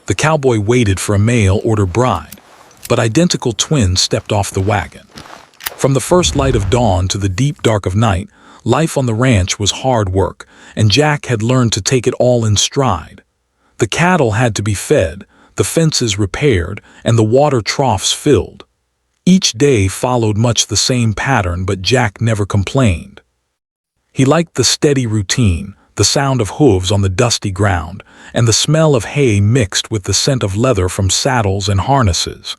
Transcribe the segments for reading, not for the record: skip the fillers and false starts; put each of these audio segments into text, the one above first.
The cowboy waited for a mail-order bride, but identical twins stepped off the wagon. From the first light of dawn to the deep dark of night, life on the ranch was hard work, and Jack had learned to take it all in stride. The cattle had to be fed, the fences repaired, and the water troughs filled. Each day followed much the same pattern, but Jack never complained. He liked the steady routine, the sound of hooves on the dusty ground, and the smell of hay mixed with the scent of leather from saddles and harnesses.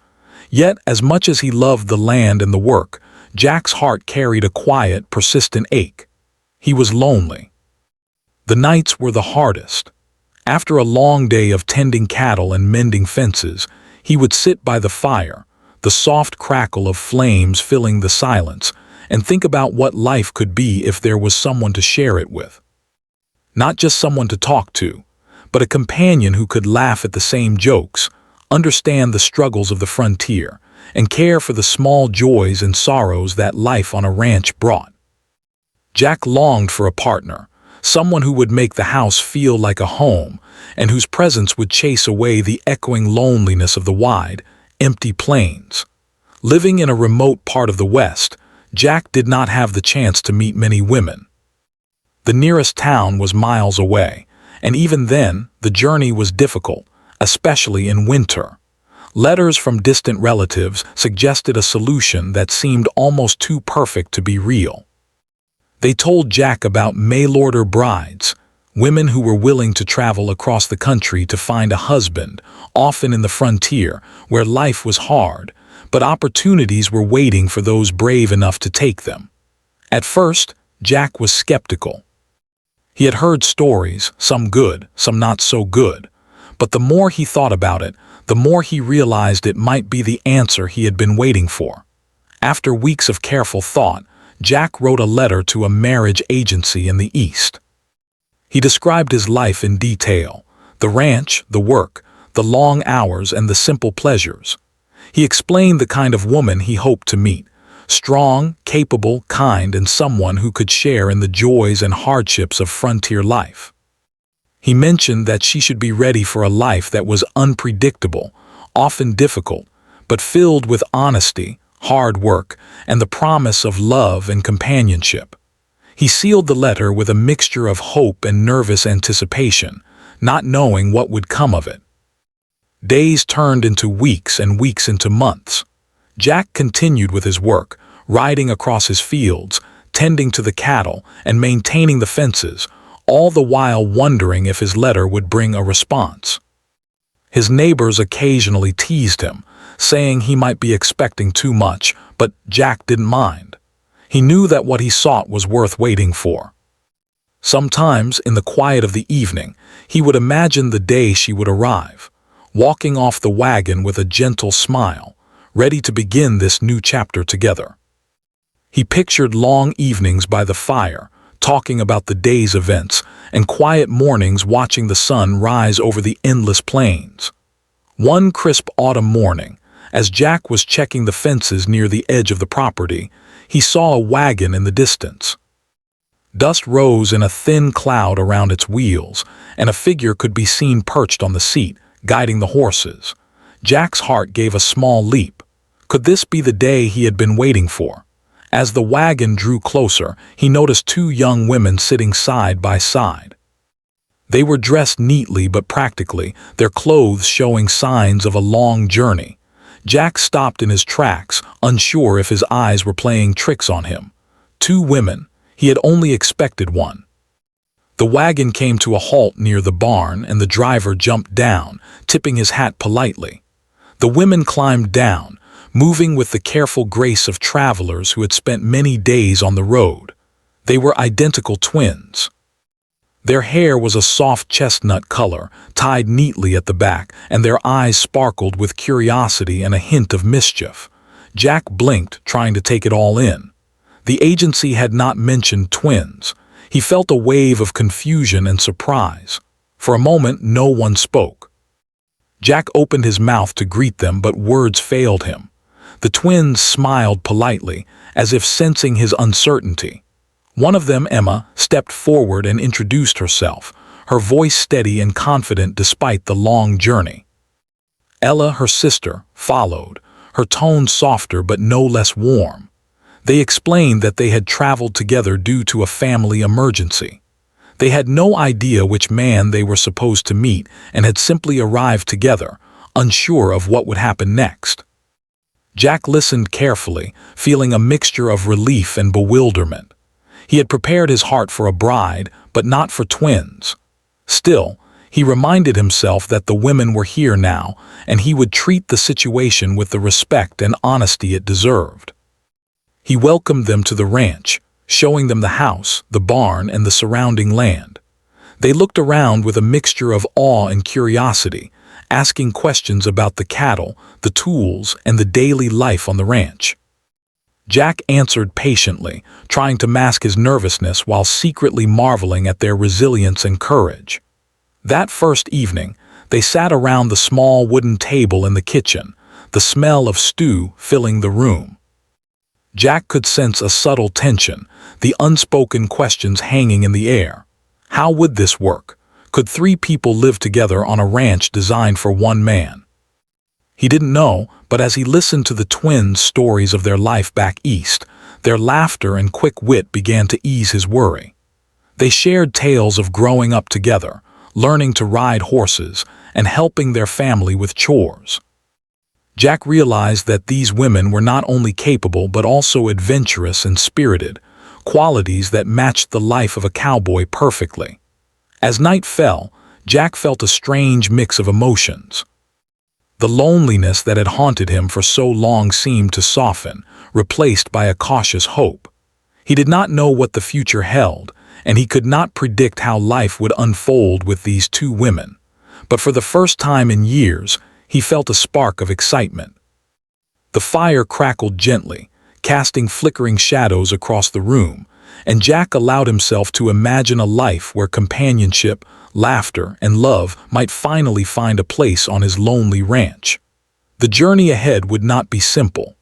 Yet, as much as he loved the land and the work, Jack's heart carried a quiet, persistent ache. He was lonely. The nights were the hardest. After a long day of tending cattle and mending fences, he would sit by the fire, the soft crackle of flames filling the silence, and think about what life could be if there was someone to share it with. Not just someone to talk to, but a companion who could laugh at the same jokes, understand the struggles of the frontier, and care for the small joys and sorrows that life on a ranch brought. Jack longed for a partner, someone who would make the house feel like a home, and whose presence would chase away the echoing loneliness of the wide, empty plains. Living in a remote part of the West, Jack did not have the chance to meet many women. The nearest town was miles away, and even then, the journey was difficult, especially in winter. Letters from distant relatives suggested a solution that seemed almost too perfect to be real. They told Jack about mail-order brides, women who were willing to travel across the country to find a husband, often in the frontier, where life was hard, but opportunities were waiting for those brave enough to take them. At first, Jack was skeptical. He had heard stories, some good, some not so good, but the more he thought about it, the more he realized it might be the answer he had been waiting for. After weeks of careful thought, Jack wrote a letter to a marriage agency in the East. He described his life in detail, the ranch, the work, the long hours, and the simple pleasures. He explained the kind of woman he hoped to meet, strong, capable, kind, and someone who could share in the joys and hardships of frontier life. He mentioned that she should be ready for a life that was unpredictable, often difficult, but filled with honesty, hard work, and the promise of love and companionship. He sealed the letter with a mixture of hope and nervous anticipation, not knowing what would come of it. Days turned into weeks and weeks into months. Jack continued with his work, riding across his fields, tending to the cattle, and maintaining the fences, all the while wondering if his letter would bring a response. His neighbors occasionally teased him, saying he might be expecting too much, but Jack didn't mind. He knew that what he sought was worth waiting for. Sometimes, in the quiet of the evening, he would imagine the day she would arrive, walking off the wagon with a gentle smile, ready to begin this new chapter together. He pictured long evenings by the fire, talking about the day's events, and quiet mornings watching the sun rise over the endless plains. One crisp autumn morning, as Jack was checking the fences near the edge of the property, he saw a wagon in the distance. Dust rose in a thin cloud around its wheels, and a figure could be seen perched on the seat, guiding the horses. Jack's heart gave a small leap. Could this be the day he had been waiting for? As the wagon drew closer, he noticed two young women sitting side by side. They were dressed neatly but practically, their clothes showing signs of a long journey. Jack stopped in his tracks, unsure if his eyes were playing tricks on him. Two women. He had only expected one. The wagon came to a halt near the barn, and the driver jumped down, tipping his hat politely. The women climbed down, moving with the careful grace of travelers who had spent many days on the road. They were identical twins. Their hair was a soft chestnut color, tied neatly at the back, and their eyes sparkled with curiosity and a hint of mischief. Jack blinked, trying to take it all in. The agency had not mentioned twins. He felt a wave of confusion and surprise. For a moment, no one spoke. Jack opened his mouth to greet them, but words failed him. The twins smiled politely, as if sensing his uncertainty. One of them, Emma, stepped forward and introduced herself, her voice steady and confident despite the long journey. Ella, her sister, followed, her tone softer but no less warm. They explained that they had traveled together due to a family emergency. They had no idea which man they were supposed to meet and had simply arrived together, unsure of what would happen next. Jack listened carefully, feeling a mixture of relief and bewilderment. He had prepared his heart for a bride, but not for twins. Still, he reminded himself that the women were here now, and he would treat the situation with the respect and honesty it deserved. He welcomed them to the ranch, showing them the house, the barn, and the surrounding land. They looked around with a mixture of awe and curiosity, asking questions about the cattle, the tools, and the daily life on the ranch. Jack answered patiently, trying to mask his nervousness while secretly marveling at their resilience and courage. That first evening, they sat around the small wooden table in the kitchen, the smell of stew filling the room. Jack could sense a subtle tension, the unspoken questions hanging in the air. How would this work? Could three people live together on a ranch designed for one man? He didn't know, but as he listened to the twins' stories of their life back east, their laughter and quick wit began to ease his worry. They shared tales of growing up together, learning to ride horses, and helping their family with chores. Jack realized that these women were not only capable but also adventurous and spirited, qualities that matched the life of a cowboy perfectly. As night fell, Jack felt a strange mix of emotions. The loneliness that had haunted him for so long seemed to soften, replaced by a cautious hope. He did not know what the future held, and he could not predict how life would unfold with these two women. But for the first time in years, he felt a spark of excitement. The fire crackled gently, casting flickering shadows across the room, and Jack allowed himself to imagine a life where companionship, laughter, and love might finally find a place on his lonely ranch. The journey ahead would not be simple.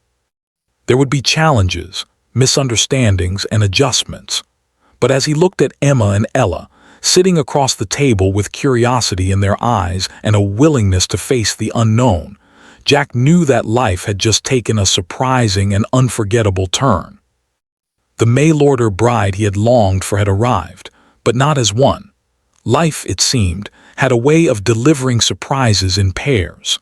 There would be challenges, misunderstandings, and adjustments. But as he looked at Emma and Ella, sitting across the table with curiosity in their eyes and a willingness to face the unknown, Jack knew that life had just taken a surprising and unforgettable turn. The mail-order bride he had longed for had arrived, but not as one. Life, it seemed, had a way of delivering surprises in pairs.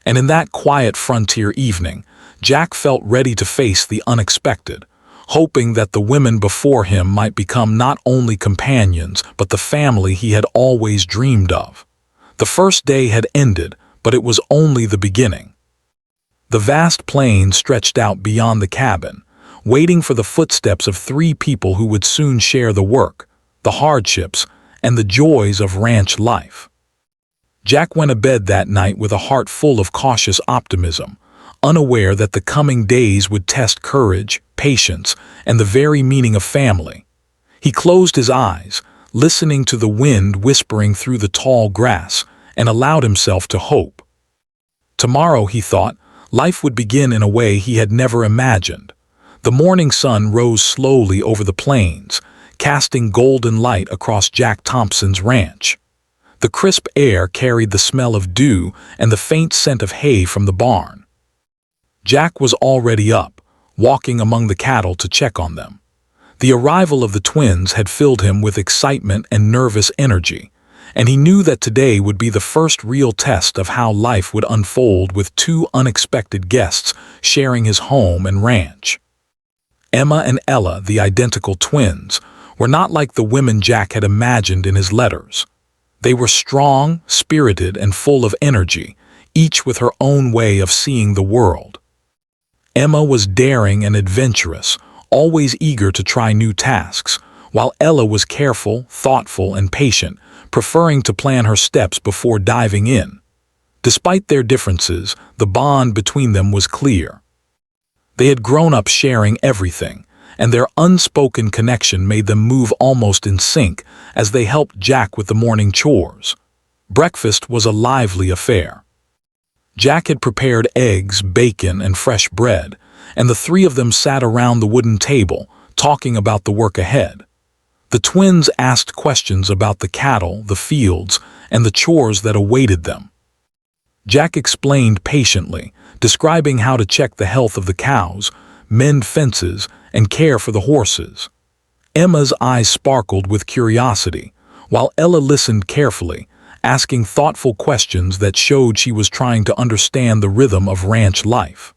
And in that quiet frontier evening, Jack felt ready to face the unexpected, hoping that the women before him might become not only companions but the family he had always dreamed of. The first day had ended, but it was only the beginning. The vast plain stretched out beyond the cabin, waiting for the footsteps of three people who would soon share the work, the hardships, and the joys of ranch life. Jack went to bed that night with a heart full of cautious optimism, unaware that the coming days would test courage, patience, and the very meaning of family. He closed his eyes, listening to the wind whispering through the tall grass, and allowed himself to hope. Tomorrow, he thought, life would begin in a way he had never imagined. The morning sun rose slowly over the plains, casting golden light across Jack Thompson's ranch. The crisp air carried the smell of dew and the faint scent of hay from the barn. Jack was already up, walking among the cattle to check on them. The arrival of the twins had filled him with excitement and nervous energy, and he knew that today would be the first real test of how life would unfold with two unexpected guests sharing his home and ranch. Emma and Ella, the identical twins, were not like the women Jack had imagined in his letters. They were strong, spirited, and full of energy, each with her own way of seeing the world. Emma was daring and adventurous, always eager to try new tasks, while Ella was careful, thoughtful, and patient, preferring to plan her steps before diving in. Despite their differences, the bond between them was clear. They had grown up sharing everything, and their unspoken connection made them move almost in sync as they helped Jack with the morning chores. Breakfast was a lively affair. Jack had prepared eggs, bacon, and fresh bread, and the three of them sat around the wooden table, talking about the work ahead. The twins asked questions about the cattle, the fields, and the chores that awaited them. Jack explained patiently, describing how to check the health of the cows, mend fences, and care for the horses. Emma's eyes sparkled with curiosity, while Ella listened carefully, asking thoughtful questions that showed she was trying to understand the rhythm of ranch life.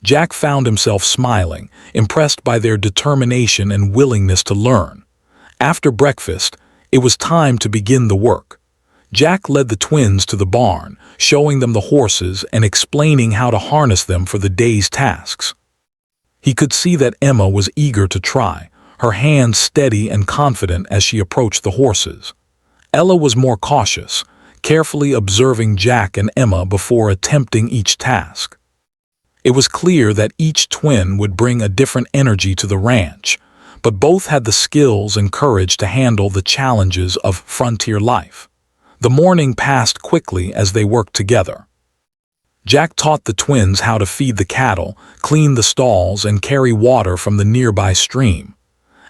Jack found himself smiling, impressed by their determination and willingness to learn. After breakfast, it was time to begin the work. Jack led the twins to the barn, showing them the horses and explaining how to harness them for the day's tasks. He could see that Emma was eager to try, her hands steady and confident as she approached the horses. Ella was more cautious, carefully observing Jack and Emma before attempting each task. It was clear that each twin would bring a different energy to the ranch, but both had the skills and courage to handle the challenges of frontier life. The morning passed quickly as they worked together. Jack taught the twins how to feed the cattle, clean the stalls, and carry water from the nearby stream.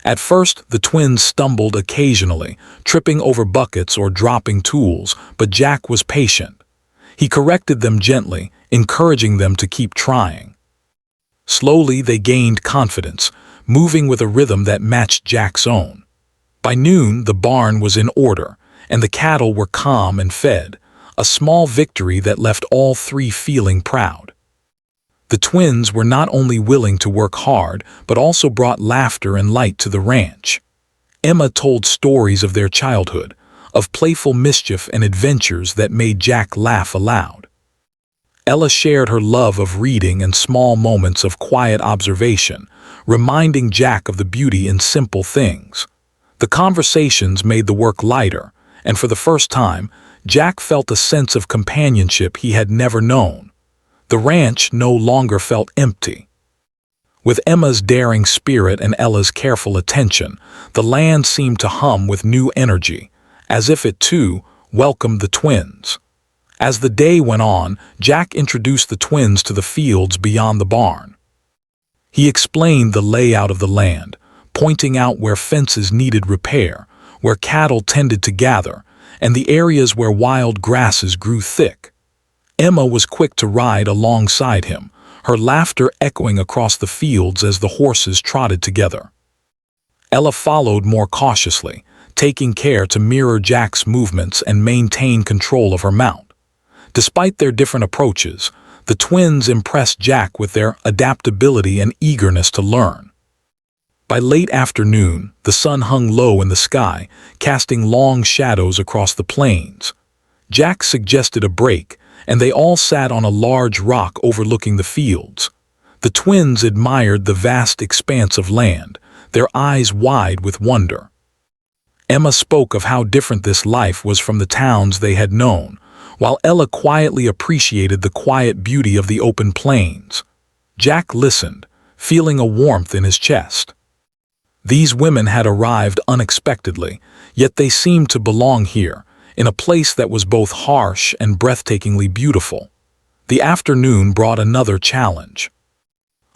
At first, the twins stumbled occasionally, tripping over buckets or dropping tools, but Jack was patient. He corrected them gently, encouraging them to keep trying. Slowly, they gained confidence, moving with a rhythm that matched Jack's own. By noon, the barn was in order, and the cattle were calm and fed, a small victory that left all three feeling proud. The twins were not only willing to work hard, but also brought laughter and light to the ranch. Emma told stories of their childhood, of playful mischief and adventures that made Jack laugh aloud. Ella shared her love of reading and small moments of quiet observation, reminding Jack of the beauty in simple things. The conversations made the work lighter, and for the first time, Jack felt a sense of companionship he had never known. The ranch no longer felt empty. With Emma's daring spirit and Ella's careful attention, the land seemed to hum with new energy, as if it too welcomed the twins. As the day went on, Jack introduced the twins to the fields beyond the barn. He explained the layout of the land, pointing out where fences needed repair, where cattle tended to gather, and the areas where wild grasses grew thick. Emma was quick to ride alongside him, her laughter echoing across the fields as the horses trotted together. Ella followed more cautiously, taking care to mirror Jack's movements and maintain control of her mount. Despite their different approaches, the twins impressed Jack with their adaptability and eagerness to learn. By late afternoon, the sun hung low in the sky, casting long shadows across the plains. Jack suggested a break, and they all sat on a large rock overlooking the fields. The twins admired the vast expanse of land, their eyes wide with wonder. Emma spoke of how different this life was from the towns they had known, while Ella quietly appreciated the quiet beauty of the open plains. Jack listened, feeling a warmth in his chest. These women had arrived unexpectedly, yet they seemed to belong here, in a place that was both harsh and breathtakingly beautiful. The afternoon brought another challenge.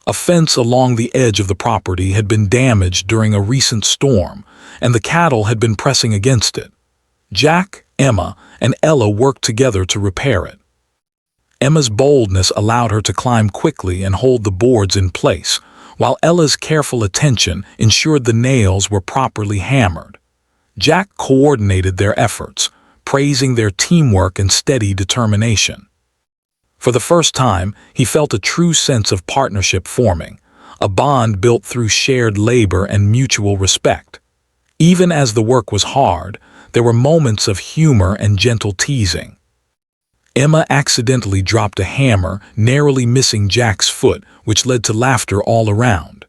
A fence along the edge of the property had been damaged during a recent storm, and the cattle had been pressing against it. Jack, Emma, and Ella worked together to repair it. Emma's boldness allowed her to climb quickly and hold the boards in place, while Ella's careful attention ensured the nails were properly hammered. Jack coordinated their efforts, praising their teamwork and steady determination. For the first time, he felt a true sense of partnership forming, a bond built through shared labor and mutual respect. Even as the work was hard, there were moments of humor and gentle teasing. Emma accidentally dropped a hammer, narrowly missing Jack's foot, which led to laughter all around.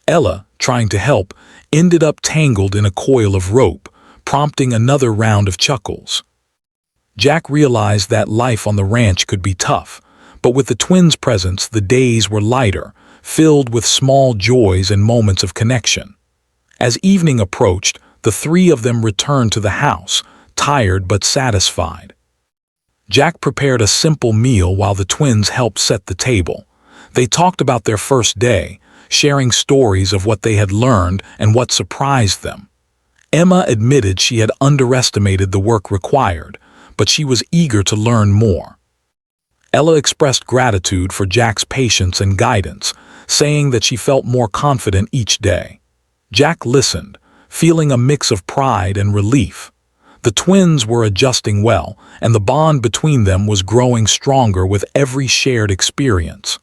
Ella, trying to help, ended up tangled in a coil of rope, prompting another round of chuckles. Jack realized that life on the ranch could be tough, but with the twins' presence, the days were lighter, filled with small joys and moments of connection. As evening approached, the three of them returned to the house, tired but satisfied. Jack prepared a simple meal while the twins helped set the table. They talked about their first day, sharing stories of what they had learned and what surprised them. Emma admitted she had underestimated the work required, but she was eager to learn more. Ella expressed gratitude for Jack's patience and guidance, saying that she felt more confident each day. Jack listened, feeling a mix of pride and relief. The twins were adjusting well, and the bond between them was growing stronger with every shared experience.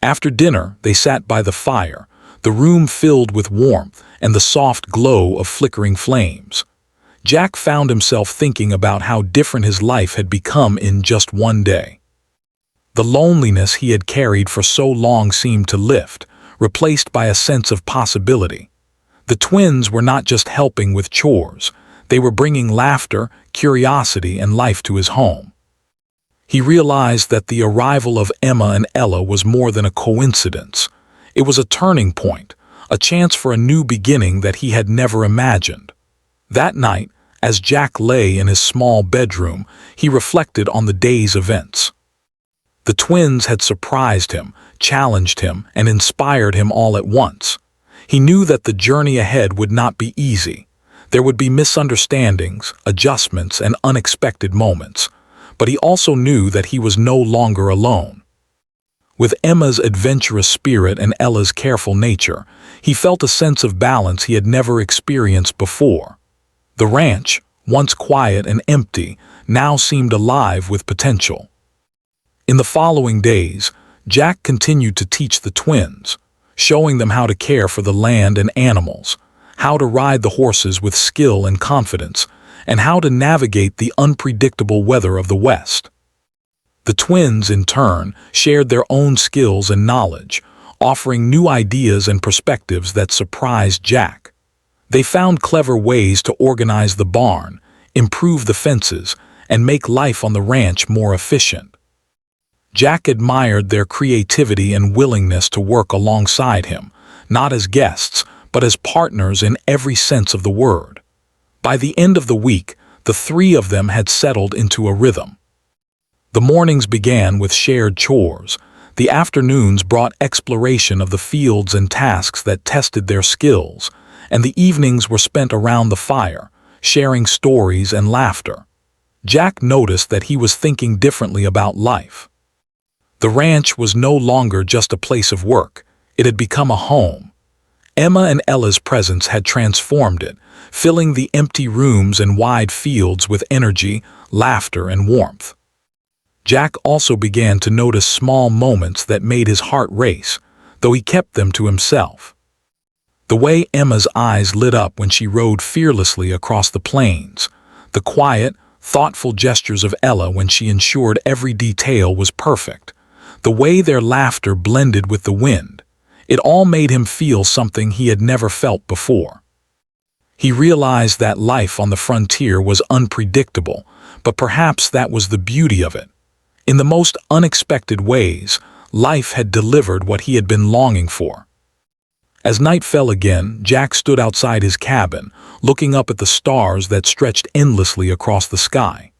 After dinner, they sat by the fire, the room filled with warmth and the soft glow of flickering flames. Jack found himself thinking about how different his life had become in just one day. The loneliness he had carried for so long seemed to lift, replaced by a sense of possibility. The twins were not just helping with chores, they were bringing laughter, curiosity, and life to his home. He realized that the arrival of Emma and Ella was more than a coincidence. It was a turning point, a chance for a new beginning that he had never imagined. That night, as Jack lay in his small bedroom, he reflected on the day's events. The twins had surprised him, challenged him, and inspired him all at once. He knew that the journey ahead would not be easy. There would be misunderstandings, adjustments, and unexpected moments. But he also knew that he was no longer alone. With Emma's adventurous spirit and Ella's careful nature, he felt a sense of balance he had never experienced before. The ranch, once quiet and empty, now seemed alive with potential. In the following days, Jack continued to teach the twins, showing them how to care for the land and animals, how to ride the horses with skill and confidence, and how to navigate the unpredictable weather of the West. The twins, in turn, shared their own skills and knowledge, offering new ideas and perspectives that surprised Jack. They found clever ways to organize the barn, improve the fences, and make life on the ranch more efficient. Jack admired their creativity and willingness to work alongside him, not as guests, but as partners in every sense of the word. By the end of the week, the three of them had settled into a rhythm. The mornings began with shared chores. The afternoons brought exploration of the fields and tasks that tested their skills, and the evenings were spent around the fire, sharing stories and laughter. Jack noticed that he was thinking differently about life. The ranch was no longer just a place of work. It had become a home. Emma and Ella's presence had transformed it, filling the empty rooms and wide fields with energy, laughter, and warmth. Jack also began to notice small moments that made his heart race, though he kept them to himself. The way Emma's eyes lit up when she rode fearlessly across the plains, the quiet, thoughtful gestures of Ella when she ensured every detail was perfect, the way their laughter blended with the wind, it all made him feel something he had never felt before. He realized that life on the frontier was unpredictable, but perhaps that was the beauty of it. In the most unexpected ways, life had delivered what he had been longing for. As night fell again, Jack stood outside his cabin, looking up at the stars that stretched endlessly across the sky.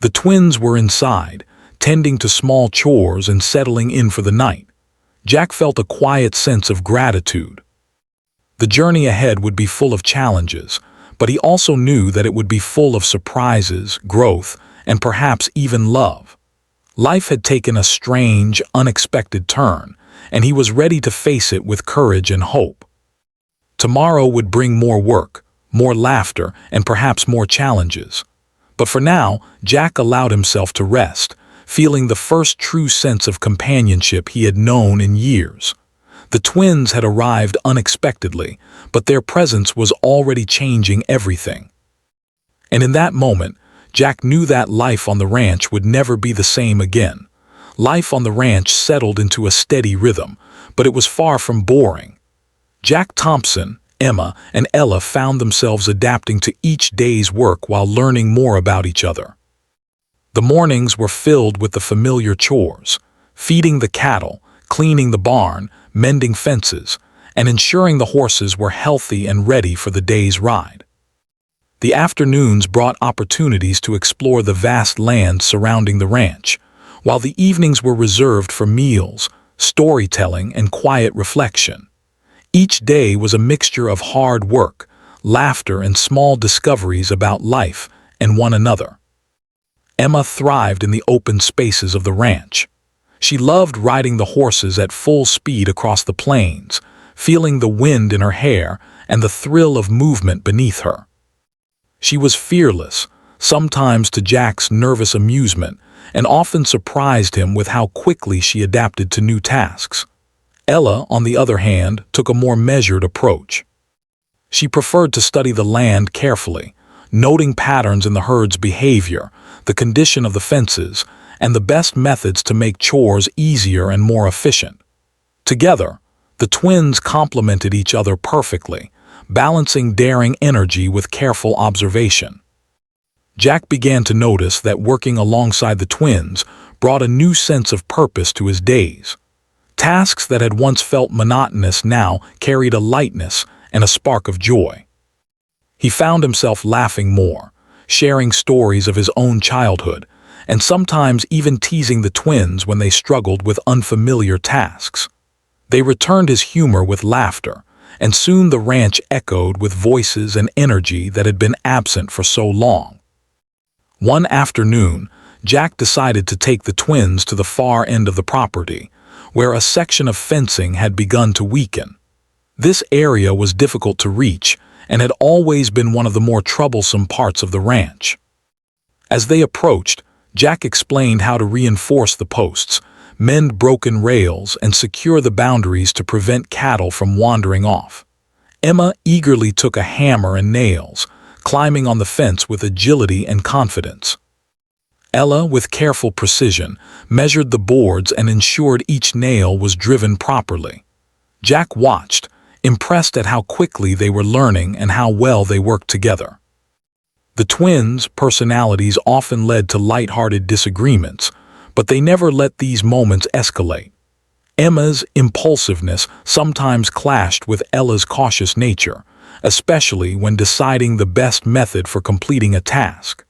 The twins were inside, tending to small chores and settling in for the night. Jack felt a quiet sense of gratitude. The journey ahead would be full of challenges, but he also knew that it would be full of surprises, growth, and perhaps even love. Life had taken a strange, unexpected turn, and he was ready to face it with courage and hope. Tomorrow would bring more work, more laughter, and perhaps more challenges. But for now, Jack allowed himself to rest, feeling the first true sense of companionship he had known in years. The twins had arrived unexpectedly, but their presence was already changing everything. And in that moment, Jack knew that life on the ranch would never be the same again. Life on the ranch settled into a steady rhythm, but it was far from boring. Jack Thompson, Emma, and Ella found themselves adapting to each day's work while learning more about each other. The mornings were filled with the familiar chores, feeding the cattle, cleaning the barn, mending fences, and ensuring the horses were healthy and ready for the day's ride. The afternoons brought opportunities to explore the vast land surrounding the ranch, while the evenings were reserved for meals, storytelling, and quiet reflection. Each day was a mixture of hard work, laughter, and small discoveries about life and one another. Emma thrived in the open spaces of the ranch. She loved riding the horses at full speed across the plains, feeling the wind in her hair and the thrill of movement beneath her. She was fearless, sometimes to Jack's nervous amusement, and often surprised him with how quickly she adapted to new tasks. Ella, on the other hand, took a more measured approach. She preferred to study the land carefully, noting patterns in the herd's behavior, the condition of the fences, and the best methods to make chores easier and more efficient. Together, the twins complemented each other perfectly, balancing daring energy with careful observation. Jack began to notice that working alongside the twins brought a new sense of purpose to his days. Tasks that had once felt monotonous now carried a lightness and a spark of joy. He found himself laughing more, sharing stories of his own childhood, and sometimes even teasing the twins when they struggled with unfamiliar tasks. They returned his humor with laughter, and soon the ranch echoed with voices and energy that had been absent for so long. One afternoon, Jack decided to take the twins to the far end of the property, where a section of fencing had begun to weaken. This area was difficult to reach and had always been one of the more troublesome parts of the ranch. As they approached, Jack explained how to reinforce the posts, mend broken rails, and secure the boundaries to prevent cattle from wandering off. Emma eagerly took a hammer and nails, climbing on the fence with agility and confidence. Ella, with careful precision, measured the boards and ensured each nail was driven properly. Jack watched, impressed at how quickly they were learning and how well they worked together. The twins' personalities often led to light-hearted disagreements, but they never let these moments escalate. Emma's impulsiveness sometimes clashed with Ella's cautious nature, especially when deciding the best method for completing a task.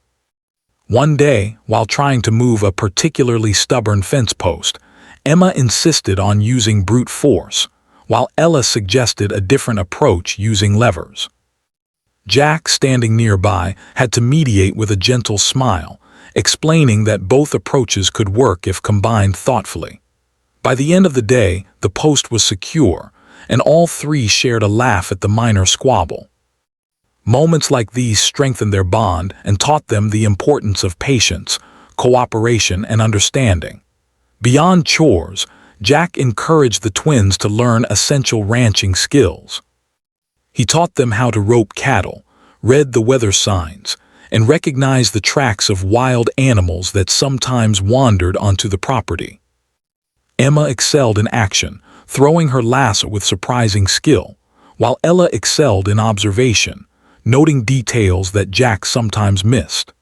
One day, while trying to move a particularly stubborn fence post, Emma insisted on using brute force, while Ella suggested a different approach using levers. Jack, standing nearby, had to mediate with a gentle smile, explaining that both approaches could work if combined thoughtfully. By the end of the day, the post was secure, and all three shared a laugh at the minor squabble. Moments like these strengthened their bond and taught them the importance of patience, cooperation, and understanding. Beyond chores, Jack encouraged the twins to learn essential ranching skills. He taught them how to rope cattle, read the weather signs, and recognize the tracks of wild animals that sometimes wandered onto the property. Emma excelled in action, throwing her lasso with surprising skill, while Ella excelled in observation, noting details that Jack sometimes missed.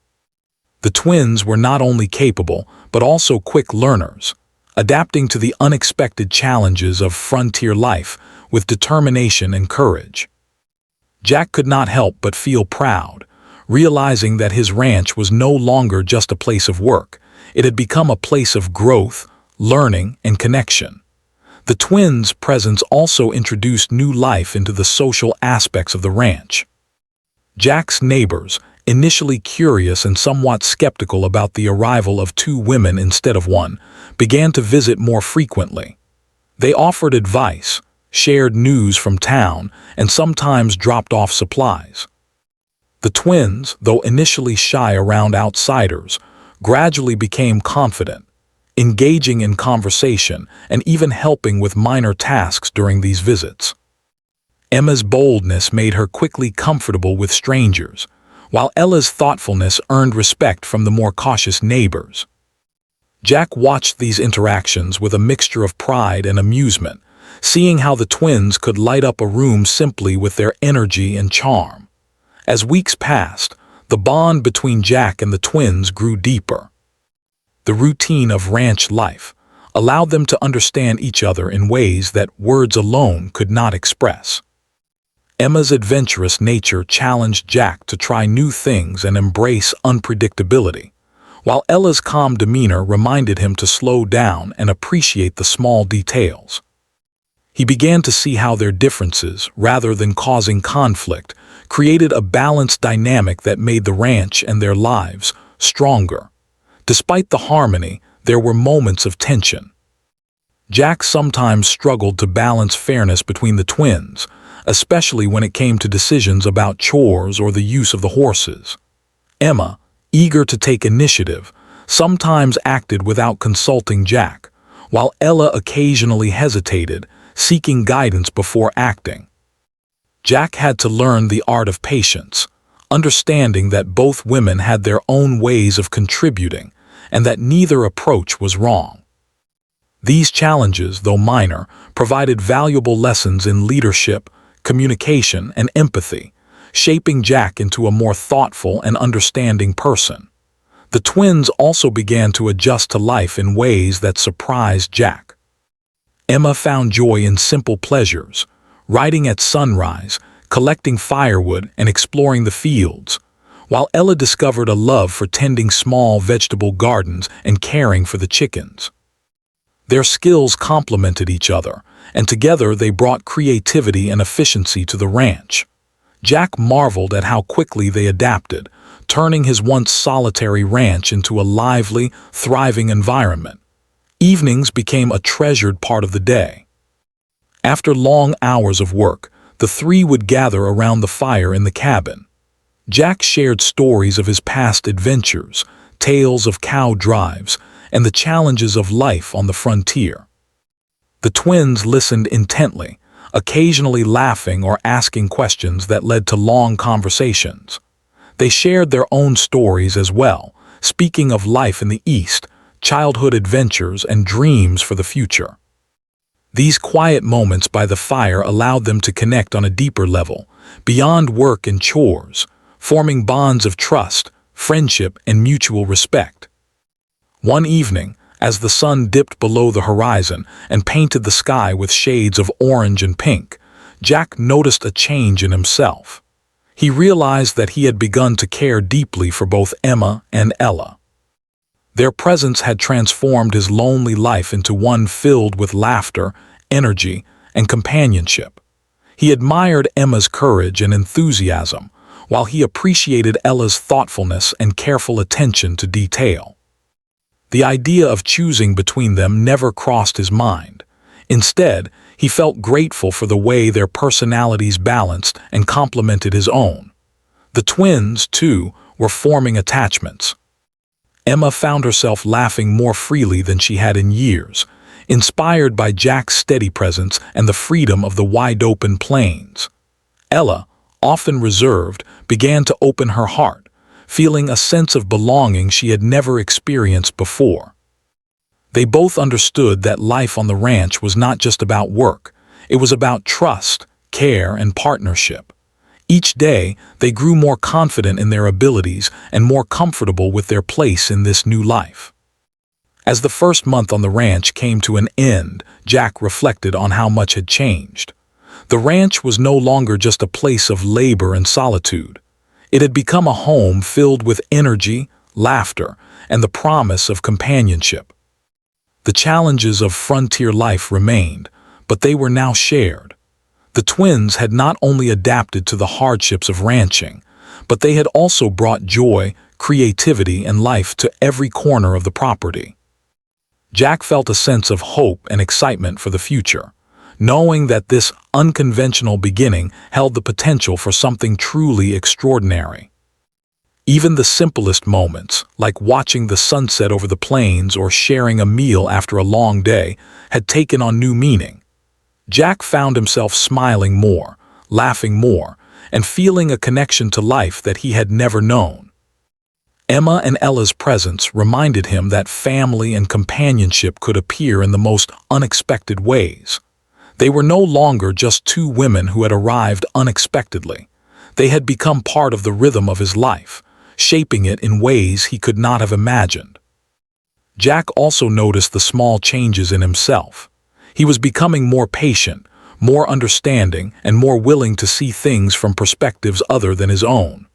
The twins were not only capable, but also quick learners, adapting to the unexpected challenges of frontier life with determination and courage. Jack could not help but feel proud, realizing that his ranch was no longer just a place of work. It had become a place of growth, learning, and connection. The twins' presence also introduced new life into the social aspects of the ranch. Jack's neighbors, initially curious and somewhat skeptical about the arrival of two women instead of one, began to visit more frequently. They offered advice, shared news from town, and sometimes dropped off supplies. The twins, though initially shy around outsiders, gradually became confident, engaging in conversation and even helping with minor tasks during these visits. Emma's boldness made her quickly comfortable with strangers, while Ella's thoughtfulness earned respect from the more cautious neighbors. Jack watched these interactions with a mixture of pride and amusement, seeing how the twins could light up a room simply with their energy and charm. As weeks passed, the bond between Jack and the twins grew deeper. The routine of ranch life allowed them to understand each other in ways that words alone could not express. Emma's adventurous nature challenged Jack to try new things and embrace unpredictability, while Ella's calm demeanor reminded him to slow down and appreciate the small details. He began to see how their differences, rather than causing conflict, created a balanced dynamic that made the ranch and their lives stronger. Despite the harmony, there were moments of tension. Jack sometimes struggled to balance fairness between the twins, especially when it came to decisions about chores or the use of the horses. Emma, eager to take initiative, sometimes acted without consulting Jack, while Ella occasionally hesitated, seeking guidance before acting. Jack had to learn the art of patience, understanding that both women had their own ways of contributing and that neither approach was wrong. These challenges, though minor, provided valuable lessons in leadership, communication, and empathy, shaping Jack into a more thoughtful and understanding person. The twins also began to adjust to life in ways that surprised Jack. Emma found joy in simple pleasures, riding at sunrise, collecting firewood, and exploring the fields, while Ella discovered a love for tending small vegetable gardens and caring for the chickens. Their skills complemented each other, and together they brought creativity and efficiency to the ranch. Jack marveled at how quickly they adapted, turning his once solitary ranch into a lively, thriving environment. Evenings became a treasured part of the day. After long hours of work, the three would gather around the fire in the cabin. Jack shared stories of his past adventures, tales of cow drives, and the challenges of life on the frontier. The twins listened intently, occasionally laughing or asking questions that led to long conversations. They shared their own stories as well, speaking of life in the East, childhood adventures, and dreams for the future. These quiet moments by the fire allowed them to connect on a deeper level, beyond work and chores, forming bonds of trust, friendship, and mutual respect. One evening, as the sun dipped below the horizon and painted the sky with shades of orange and pink, Jack noticed a change in himself. He realized that he had begun to care deeply for both Emma and Ella. Their presence had transformed his lonely life into one filled with laughter, energy, and companionship. He admired Emma's courage and enthusiasm, while he appreciated Ella's thoughtfulness and careful attention to detail. The idea of choosing between them never crossed his mind. Instead, he felt grateful for the way their personalities balanced and complemented his own. The twins, too, were forming attachments. Emma found herself laughing more freely than she had in years, inspired by Jack's steady presence and the freedom of the wide-open plains. Ella, often reserved, began to open her heart, feeling a sense of belonging she had never experienced before. They both understood that life on the ranch was not just about work, it was about trust, care, and partnership. Each day, they grew more confident in their abilities and more comfortable with their place in this new life. As the first month on the ranch came to an end, Jack reflected on how much had changed. The ranch was no longer just a place of labor and solitude. It had become a home filled with energy, laughter, and the promise of companionship. The challenges of frontier life remained, but they were now shared. The twins had not only adapted to the hardships of ranching, but they had also brought joy, creativity, and life to every corner of the property. Jack felt a sense of hope and excitement for the future, knowing that this unconventional beginning held the potential for something truly extraordinary. Even the simplest moments, like watching the sunset over the plains or sharing a meal after a long day, had taken on new meaning. Jack found himself smiling more, laughing more, and feeling a connection to life that he had never known. Emma and Ella's presence reminded him that family and companionship could appear in the most unexpected ways. They were no longer just two women who had arrived unexpectedly. They had become part of the rhythm of his life, shaping it in ways he could not have imagined. Jack also noticed the small changes in himself. He was becoming more patient, more understanding, and more willing to see things from perspectives other than his own.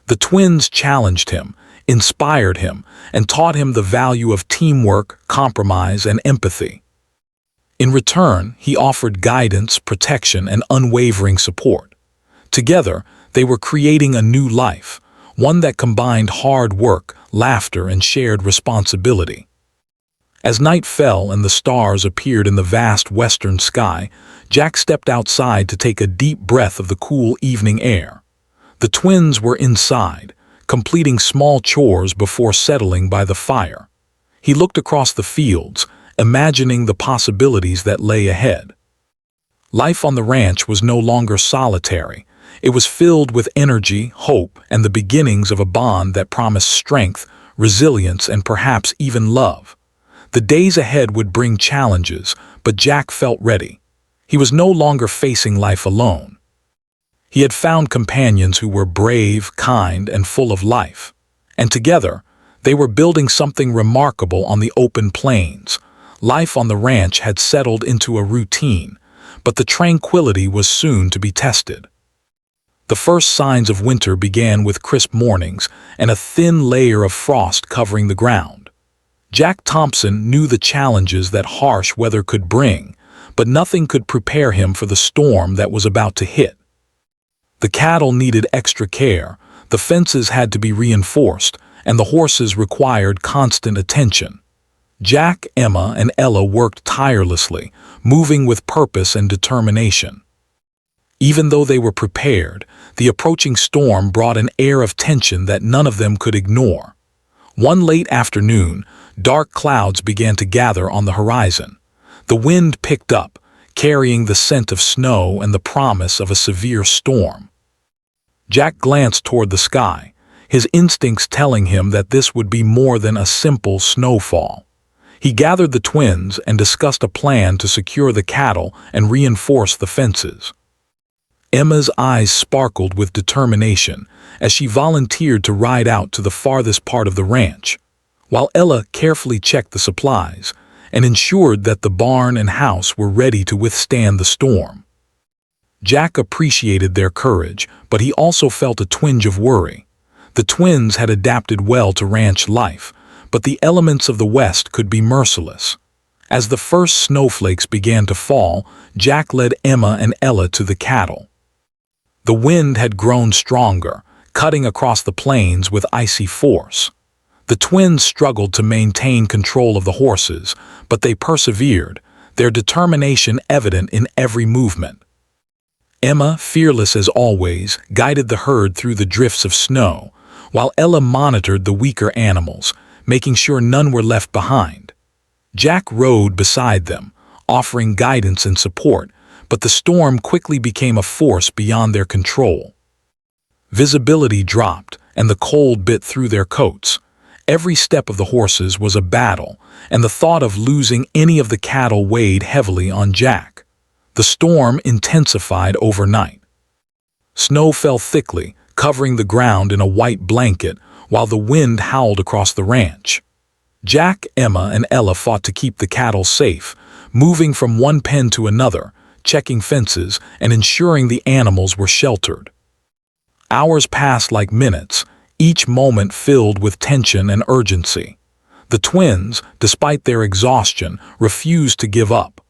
The twins challenged him, inspired him, and taught him the value of teamwork, compromise, and empathy. In return, he offered guidance, protection, and unwavering support. Together, they were creating a new life, one that combined hard work, laughter, and shared responsibility. As night fell and the stars appeared in the vast western sky, Jack stepped outside to take a deep breath of the cool evening air. The twins were inside, completing small chores before settling by the fire. He looked across the fields, imagining the possibilities that lay ahead. Life on the ranch was no longer solitary. It was filled with energy, hope, and the beginnings of a bond that promised strength, resilience, and perhaps even love. The days ahead would bring challenges, but Jack felt ready. He was no longer facing life alone. He had found companions who were brave, kind, and full of life. And together, they were building something remarkable on the open plains. Life on the ranch had settled into a routine, but the tranquility was soon to be tested. The first signs of winter began with crisp mornings and a thin layer of frost covering the ground. Jack Thompson knew the challenges that harsh weather could bring, but nothing could prepare him for the storm that was about to hit. The cattle needed extra care, the fences had to be reinforced, and the horses required constant attention. Jack, Emma, and Ella worked tirelessly, moving with purpose and determination. Even though they were prepared, the approaching storm brought an air of tension that none of them could ignore. One late afternoon, dark clouds began to gather on the horizon. The wind picked up, carrying the scent of snow and the promise of a severe storm. Jack glanced toward the sky, his instincts telling him that this would be more than a simple snowfall. He gathered the twins and discussed a plan to secure the cattle and reinforce the fences. Emma's eyes sparkled with determination as she volunteered to ride out to the farthest part of the ranch, while Ella carefully checked the supplies and ensured that the barn and house were ready to withstand the storm. Jack appreciated their courage, but he also felt a twinge of worry. The twins had adapted well to ranch life, but the elements of the West could be merciless. As the first snowflakes began to fall, Jack led Emma and Ella to the cattle. The wind had grown stronger, cutting across the plains with icy force. The twins struggled to maintain control of the horses, but they persevered, their determination evident in every movement. Emma, fearless as always, guided the herd through the drifts of snow, while Ella monitored the weaker animals, making sure none were left behind. Jack rode beside them, offering guidance and support, but the storm quickly became a force beyond their control. Visibility dropped, and the cold bit through their coats. Every step of the horses was a battle, and the thought of losing any of the cattle weighed heavily on Jack. The storm intensified overnight. Snow fell thickly, covering the ground in a white blanket, while the wind howled across the ranch. Jack, Emma, and Ella fought to keep the cattle safe, moving from one pen to another, checking fences and ensuring the animals were sheltered. Hours passed like minutes, each moment filled with tension and urgency. The twins, despite their exhaustion, refused to give up.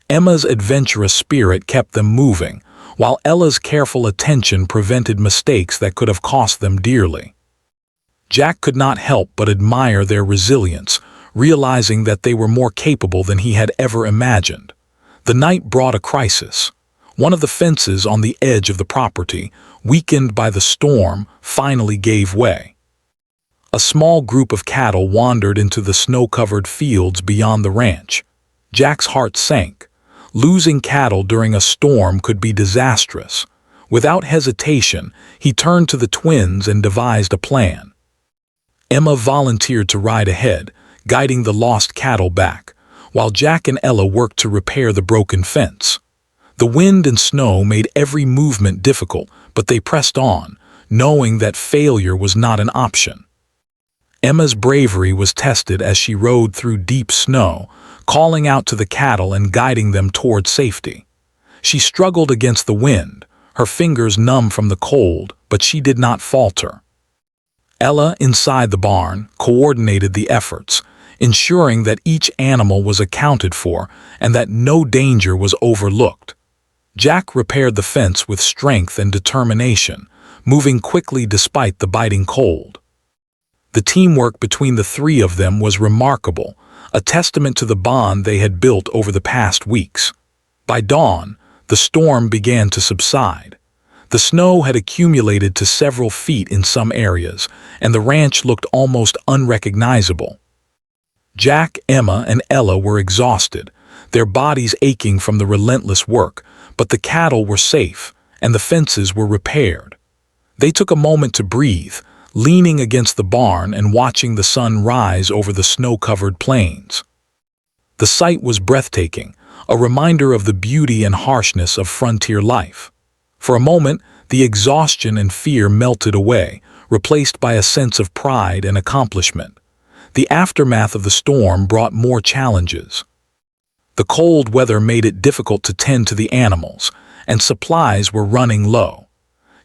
Emma's adventurous spirit kept them moving, while Ella's careful attention prevented mistakes that could have cost them dearly. Jack could not help but admire their resilience, realizing that they were more capable than he had ever imagined. The night brought a crisis. One of the fences on the edge of the property, weakened by the storm, finally gave way. A small group of cattle wandered into the snow-covered fields beyond the ranch. Jack's heart sank. Losing cattle during a storm could be disastrous. Without hesitation, he turned to the twins and devised a plan. Emma volunteered to ride ahead, guiding the lost cattle back, while Jack and Ella worked to repair the broken fence. The wind and snow made every movement difficult, but they pressed on, knowing that failure was not an option. Emma's bravery was tested as she rode through deep snow, calling out to the cattle and guiding them toward safety. She struggled against the wind, her fingers numb from the cold, but she did not falter. Ella, inside the barn, coordinated the efforts, ensuring that each animal was accounted for and that no danger was overlooked. Jack repaired the fence with strength and determination, moving quickly despite the biting cold. The teamwork between the three of them was remarkable, a testament to the bond they had built over the past weeks. By dawn, the storm began to subside. The snow had accumulated to several feet in some areas, and the ranch looked almost unrecognizable. Jack, Emma, and Ella were exhausted, their bodies aching from the relentless work, but the cattle were safe, and the fences were repaired. They took a moment to breathe, leaning against the barn and watching the sun rise over the snow-covered plains. The sight was breathtaking, a reminder of the beauty and harshness of frontier life. For a moment, the exhaustion and fear melted away, replaced by a sense of pride and accomplishment. The aftermath of the storm brought more challenges. The cold weather made it difficult to tend to the animals, and supplies were running low.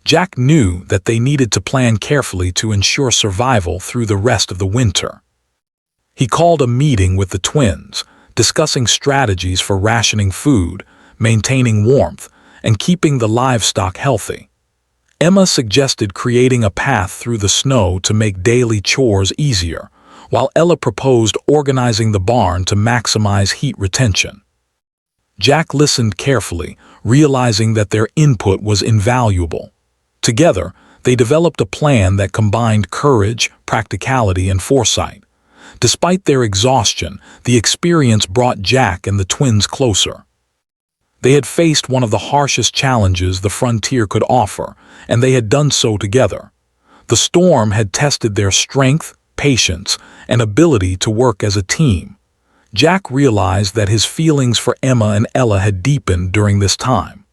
Jack knew that they needed to plan carefully to ensure survival through the rest of the winter. He called a meeting with the twins, discussing strategies for rationing food, maintaining warmth, and keeping the livestock healthy. Emma suggested creating a path through the snow to make daily chores easier, while Ella proposed organizing the barn to maximize heat retention. Jack listened carefully, realizing that their input was invaluable. Together, they developed a plan that combined courage, practicality, and foresight. Despite their exhaustion, the experience brought Jack and the twins closer. They had faced one of the harshest challenges the frontier could offer, and they had done so together. The storm had tested their strength, patience, and ability to work as a team. Jack realized that his feelings for Emma and Ella had deepened during this time.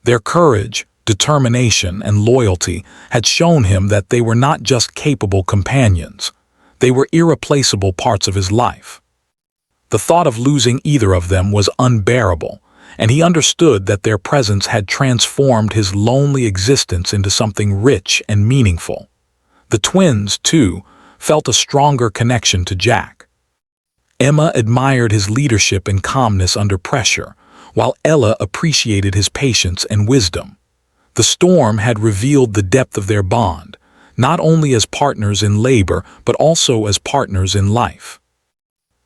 Their courage, determination, and loyalty had shown him that they were not just capable companions. They were irreplaceable parts of his life. The thought of losing either of them was unbearable, and he understood that their presence had transformed his lonely existence into something rich and meaningful. The twins, too, felt a stronger connection to Jack. Emma admired his leadership and calmness under pressure, while Ella appreciated his patience and wisdom. The storm had revealed the depth of their bond, not only as partners in labor but also as partners in life.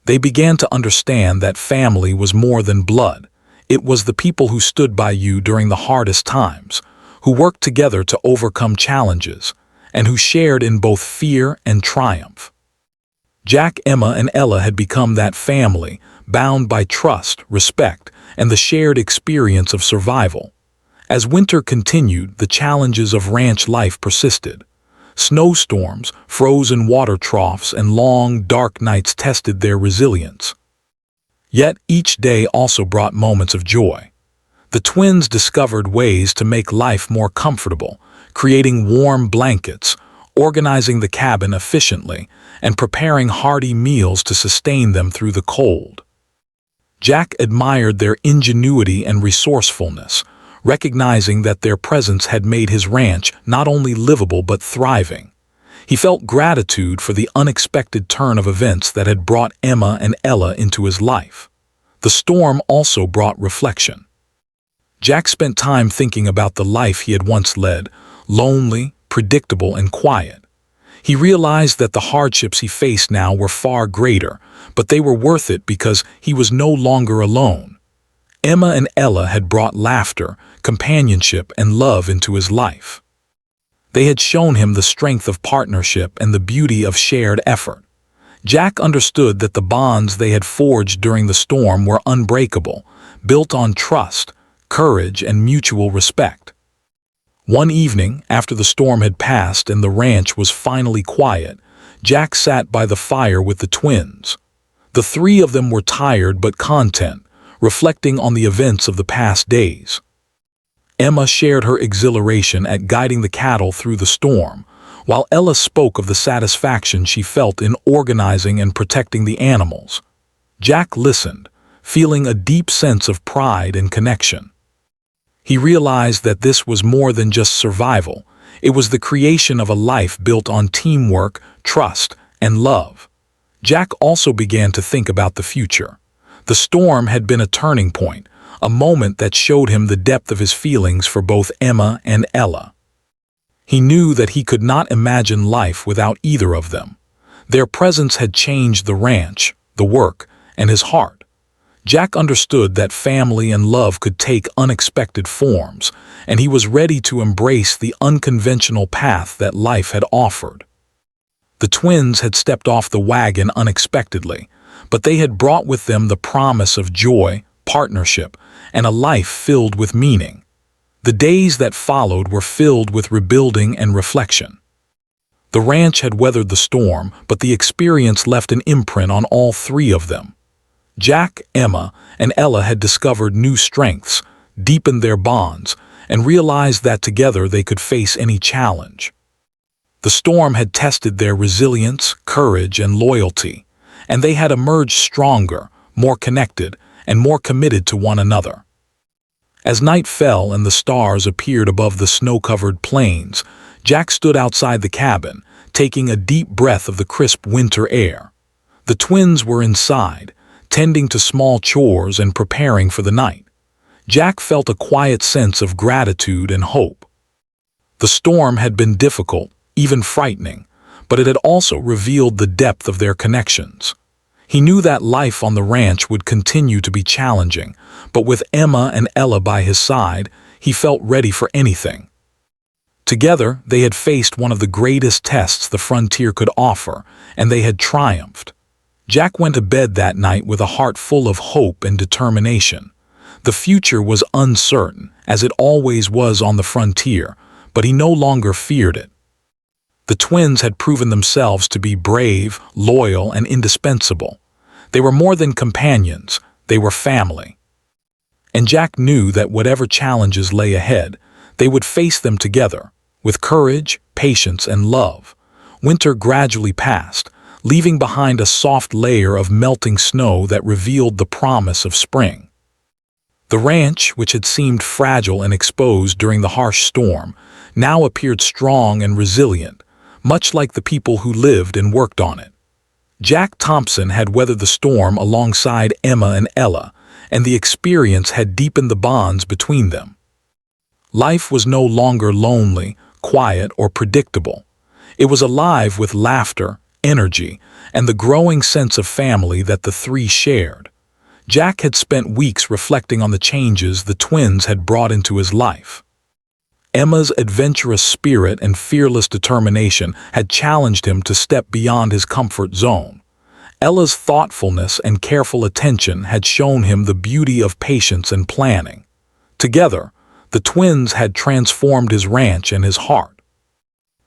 They began to understand that family was more than blood. It was the people who stood by you during the hardest times, who worked together to overcome challenges, and who shared in both fear and triumph. Jack, Emma, and Ella had become that family, bound by trust, respect, and the shared experience of survival. As winter continued, the challenges of ranch life persisted. Snowstorms, frozen water troughs, and long, dark nights tested their resilience. Yet each day also brought moments of joy. The twins discovered ways to make life more comfortable, creating warm blankets, organizing the cabin efficiently, and preparing hearty meals to sustain them through the cold. Jack admired their ingenuity and resourcefulness, recognizing that their presence had made his ranch not only livable but thriving. He felt gratitude for the unexpected turn of events that had brought Emma and Ella into his life. The storm also brought reflection. Jack spent time thinking about the life he had once led, lonely, predictable, and quiet. He realized that the hardships he faced now were far greater, but they were worth it because he was no longer alone. Emma and Ella had brought laughter, companionship, and love into his life. They had shown him the strength of partnership and the beauty of shared effort. Jack understood that the bonds they had forged during the storm were unbreakable, built on trust, courage, and mutual respect. One evening, after the storm had passed and the ranch was finally quiet, Jack sat by the fire with the twins. The three of them were tired but content, reflecting on the events of the past days. Emma shared her exhilaration at guiding the cattle through the storm, while Ella spoke of the satisfaction she felt in organizing and protecting the animals. Jack listened, feeling a deep sense of pride and connection. He realized that this was more than just survival. It was the creation of a life built on teamwork, trust, and love. Jack also began to think about the future. The storm had been a turning point, a moment that showed him the depth of his feelings for both Emma and Ella. He knew that he could not imagine life without either of them. Their presence had changed the ranch, the work, and his heart. Jack understood that family and love could take unexpected forms, and he was ready to embrace the unconventional path that life had offered. The twins had stepped off the wagon unexpectedly, but they had brought with them the promise of joy, partnership, and a life filled with meaning. The days that followed were filled with rebuilding and reflection. The ranch had weathered the storm, but the experience left an imprint on all three of them. Jack, Emma, and Ella had discovered new strengths, deepened their bonds, and realized that together they could face any challenge. The storm had tested their resilience, courage, and loyalty, and they had emerged stronger, more connected, and more committed to one another. As night fell and the stars appeared above the snow-covered plains, Jack stood outside the cabin, taking a deep breath of the crisp winter air. The twins were inside, tending to small chores and preparing for the night. Jack felt a quiet sense of gratitude and hope. The storm had been difficult, even frightening, but it had also revealed the depth of their connections. He knew that life on the ranch would continue to be challenging, but with Emma and Ella by his side, he felt ready for anything. Together, they had faced one of the greatest tests the frontier could offer, and they had triumphed. Jack went to bed that night with a heart full of hope and determination. The future was uncertain, as it always was on the frontier, but he no longer feared it. The twins had proven themselves to be brave, loyal, and indispensable. They were more than companions, they were family. And Jack knew that whatever challenges lay ahead, they would face them together, with courage, patience, and love. Winter gradually passed, leaving behind a soft layer of melting snow that revealed the promise of spring. The ranch, which had seemed fragile and exposed during the harsh storm, now appeared strong and resilient, much like the people who lived and worked on it. Jack Thompson had weathered the storm alongside Emma and Ella, and the experience had deepened the bonds between them. Life was no longer lonely, quiet, or predictable. It was alive with laughter, energy, and the growing sense of family that the three shared. Jack had spent weeks reflecting on the changes the twins had brought into his life. Emma's adventurous spirit and fearless determination had challenged him to step beyond his comfort zone. Ella's thoughtfulness and careful attention had shown him the beauty of patience and planning. Together, the twins had transformed his ranch and his heart.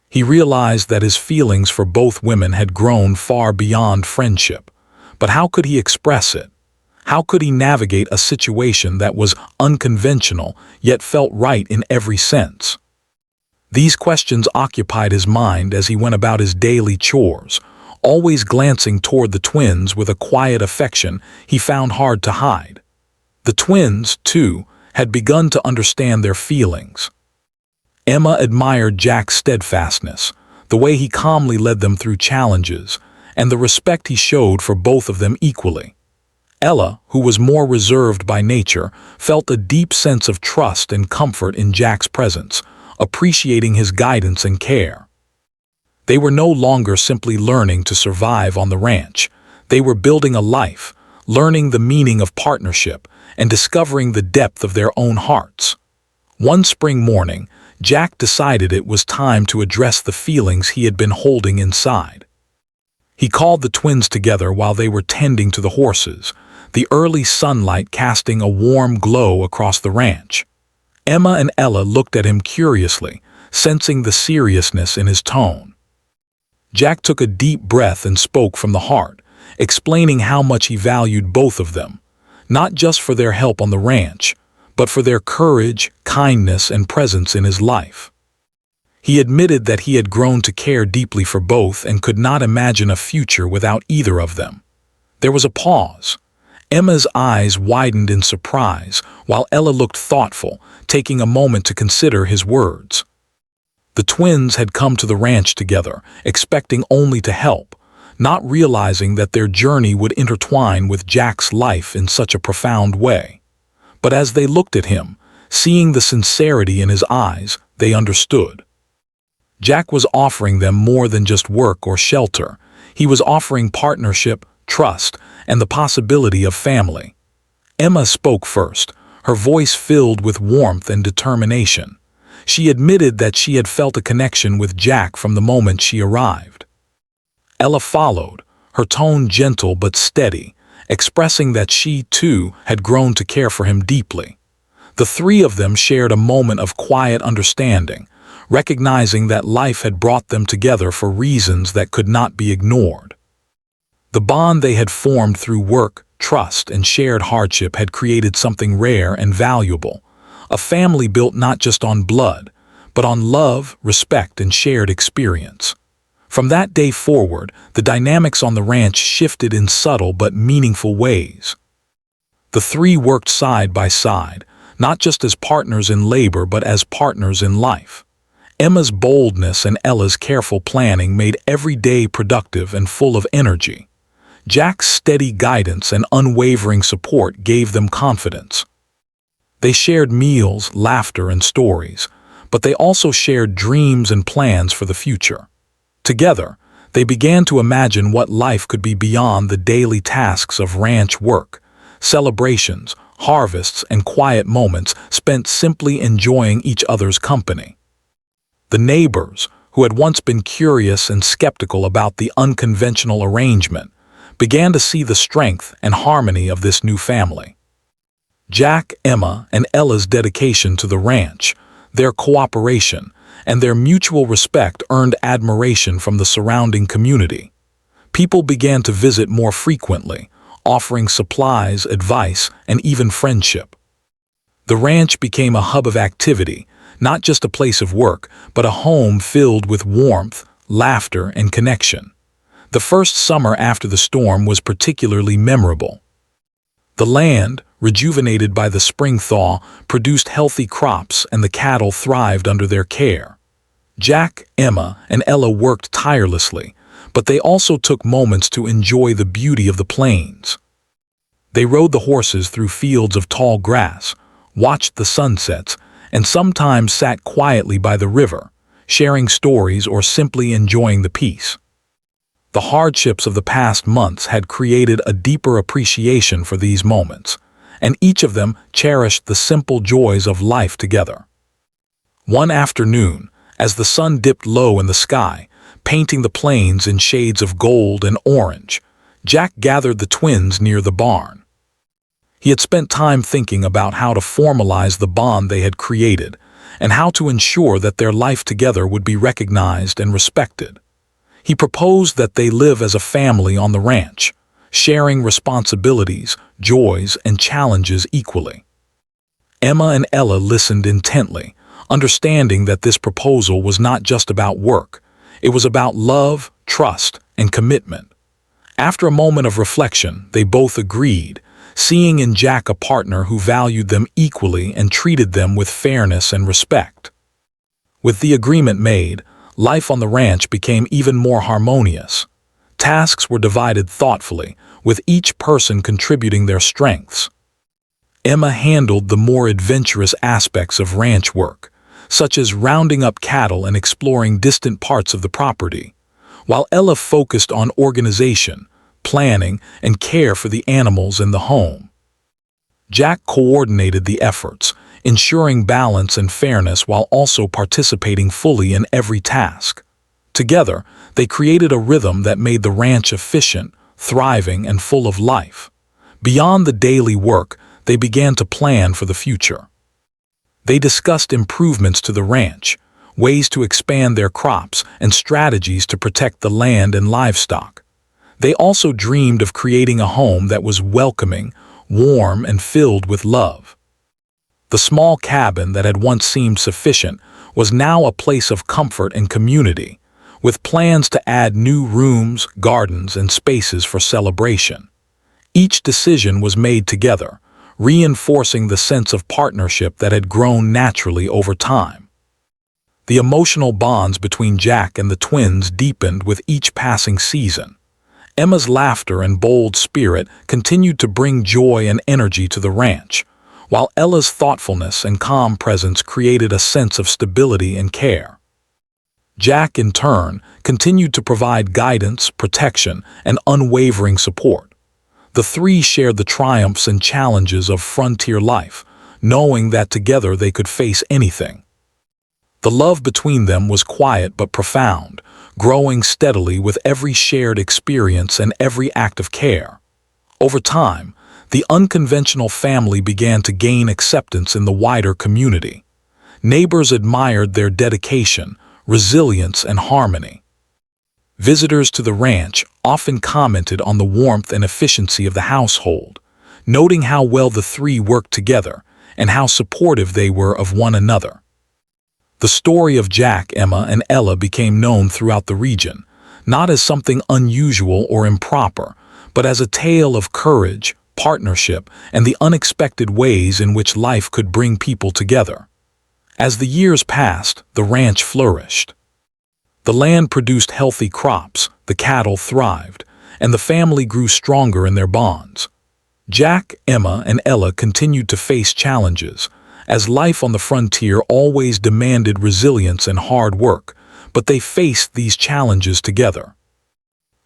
He realized that his feelings for both women had grown far beyond friendship. But how could he express it? How could he navigate a situation that was unconventional yet felt right in every sense? These questions occupied his mind as he went about his daily chores, always glancing toward the twins with a quiet affection he found hard to hide. The twins, too, had begun to understand their feelings. Emma admired Jack's steadfastness, the way he calmly led them through challenges, and the respect he showed for both of them equally. Ella, who was more reserved by nature, felt a deep sense of trust and comfort in Jack's presence, appreciating his guidance and care. They were no longer simply learning to survive on the ranch. They were building a life, learning the meaning of partnership, and discovering the depth of their own hearts. One spring morning, Jack decided it was time to address the feelings he had been holding inside. He called the twins together while they were tending to the horses, the early sunlight casting a warm glow across the ranch. Emma and Ella looked at him curiously, sensing the seriousness in his tone. Jack took a deep breath and spoke from the heart, explaining how much he valued both of them, not just for their help on the ranch, but for their courage, kindness, and presence in his life. He admitted that he had grown to care deeply for both and could not imagine a future without either of them. There was a pause. Emma's eyes widened in surprise, while Ella looked thoughtful, taking a moment to consider his words. The twins had come to the ranch together, expecting only to help, not realizing that their journey would intertwine with Jack's life in such a profound way. But as they looked at him, seeing the sincerity in his eyes, they understood. Jack was offering them more than just work or shelter. He was offering partnership, trust, and the possibility of family. Emma spoke first, her voice filled with warmth and determination. She admitted that she had felt a connection with Jack from the moment she arrived. Ella followed, her tone gentle but steady, expressing that she, too, had grown to care for him deeply. The three of them shared a moment of quiet understanding, recognizing that life had brought them together for reasons that could not be ignored. The bond they had formed through work, trust, and shared hardship had created something rare and valuable, a family built not just on blood, but on love, respect, and shared experience. From that day forward, the dynamics on the ranch shifted in subtle but meaningful ways. The three worked side by side, not just as partners in labor but as partners in life. Emma's boldness and Ella's careful planning made every day productive and full of energy. Jack's steady guidance and unwavering support gave them confidence. They shared meals, laughter, and stories, but they also shared dreams and plans for the future. Together, they began to imagine what life could be beyond the daily tasks of ranch work, celebrations, harvests, and quiet moments spent simply enjoying each other's company. The neighbors, who had once been curious and skeptical about the unconventional arrangement, began to see the strength and harmony of this new family. Jack, Emma, and Ella's dedication to the ranch, their cooperation, and their mutual respect earned admiration from the surrounding community. People began to visit more frequently, offering supplies, advice, and even friendship. The ranch became a hub of activity, not just a place of work, but a home filled with warmth, laughter, and connection. The first summer after the storm was particularly memorable. The land, rejuvenated by the spring thaw, produced healthy crops and the cattle thrived under their care. Jack, Emma, and Ella worked tirelessly, but they also took moments to enjoy the beauty of the plains. They rode the horses through fields of tall grass, watched the sunsets, and sometimes sat quietly by the river, sharing stories or simply enjoying the peace. The hardships of the past months had created a deeper appreciation for these moments, and each of them cherished the simple joys of life together. One afternoon, as the sun dipped low in the sky, painting the plains in shades of gold and orange, Jack gathered the twins near the barn. He had spent time thinking about how to formalize the bond they had created and how to ensure that their life together would be recognized and respected. He proposed that they live as a family on the ranch, sharing responsibilities, joys, and challenges equally. Emma and Ella listened intently, understanding that this proposal was not just about work. It was about love, trust, and commitment. After a moment of reflection, they both agreed, seeing in Jack a partner who valued them equally and treated them with fairness and respect. With the agreement made, life on the ranch became even more harmonious. Tasks were divided thoughtfully, with each person contributing their strengths. Emma handled the more adventurous aspects of ranch work, such as rounding up cattle and exploring distant parts of the property, while Ella focused on organization, planning, and care for the animals in the home. Jack coordinated the efforts, ensuring balance and fairness while also participating fully in every task. Together, they created a rhythm that made the ranch efficient, thriving, and full of life. Beyond the daily work, they began to plan for the future. They discussed improvements to the ranch, ways to expand their crops, and strategies to protect the land and livestock. They also dreamed of creating a home that was welcoming, warm, and filled with love. The small cabin that had once seemed sufficient was now a place of comfort and community, with plans to add new rooms, gardens, and spaces for celebration. Each decision was made together, reinforcing the sense of partnership that had grown naturally over time. The emotional bonds between Jack and the twins deepened with each passing season. Emma's laughter and bold spirit continued to bring joy and energy to the ranch, while Ella's thoughtfulness and calm presence created a sense of stability and care. Jack, in turn, continued to provide guidance, protection, and unwavering support. The three shared the triumphs and challenges of frontier life, knowing that together they could face anything. The love between them was quiet but profound, growing steadily with every shared experience and every act of care. Over time, the unconventional family began to gain acceptance in the wider community. Neighbors admired their dedication, resilience, and harmony. Visitors to the ranch often commented on the warmth and efficiency of the household, noting how well the three worked together and how supportive they were of one another. The story of Jack, Emma, and Ella became known throughout the region, not as something unusual or improper, but as a tale of courage, partnership, and the unexpected ways in which life could bring people together. As the years passed, the ranch flourished. The land produced healthy crops, the cattle thrived, and the family grew stronger in their bonds. Jack, Emma, and Ella continued to face challenges, as life on the frontier always demanded resilience and hard work, but they faced these challenges together.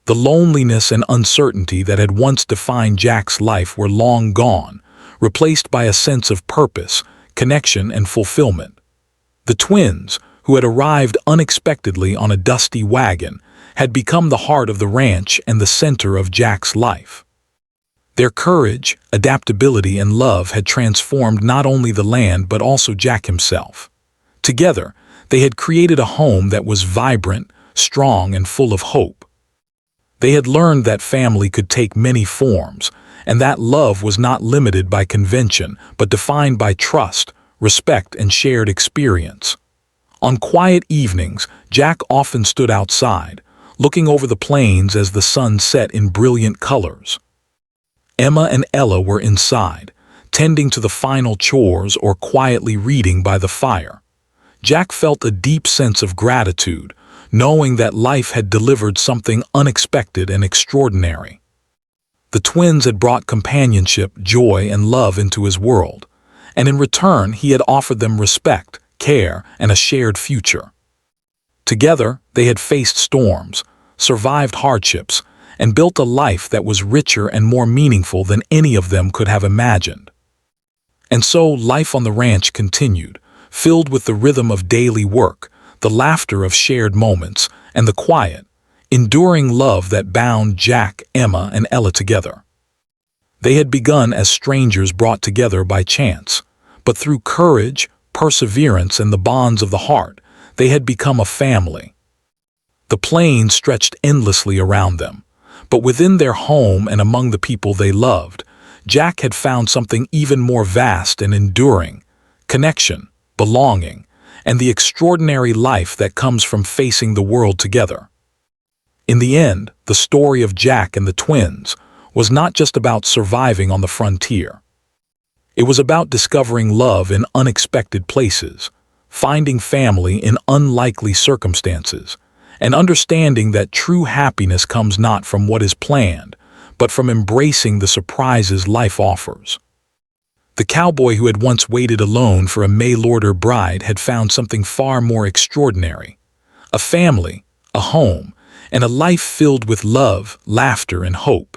The loneliness and uncertainty that had once defined Jack's life were long gone, replaced by a sense of purpose, connection, and fulfillment. The twins, who had arrived unexpectedly on a dusty wagon, had become the heart of the ranch and the center of Jack's life. Their courage, adaptability, and love had transformed not only the land but also Jack himself. Together, they had created a home that was vibrant, strong, and full of hope. They had learned that family could take many forms, and that love was not limited by convention but defined by trust, respect, and shared experience. On quiet evenings, Jack often stood outside, looking over the plains as the sun set in brilliant colors. Emma and Ella were inside, tending to the final chores or quietly reading by the fire. Jack felt a deep sense of gratitude, knowing that life had delivered something unexpected and extraordinary. The twins had brought companionship, joy, and love into his world, and in return he had offered them respect, care, and a shared future. Together, they had faced storms, survived hardships, and built a life that was richer and more meaningful than any of them could have imagined. And so life on the ranch continued, filled with the rhythm of daily work, the laughter of shared moments, and the quiet, enduring love that bound Jack, Emma, and Ella together. They had begun as strangers brought together by chance, but through courage, perseverance, and the bonds of the heart, they had become a family. The plains stretched endlessly around them, but within their home and among the people they loved, Jack had found something even more vast and enduring: connection, belonging, and the extraordinary life that comes from facing the world together. In the end, the story of Jack and the twins was not just about surviving on the frontier. It was about discovering love in unexpected places, finding family in unlikely circumstances, and understanding that true happiness comes not from what is planned, but from embracing the surprises life offers. The cowboy who had once waited alone for a mail-order bride had found something far more extraordinary: a family, a home, and a life filled with love, laughter, and hope.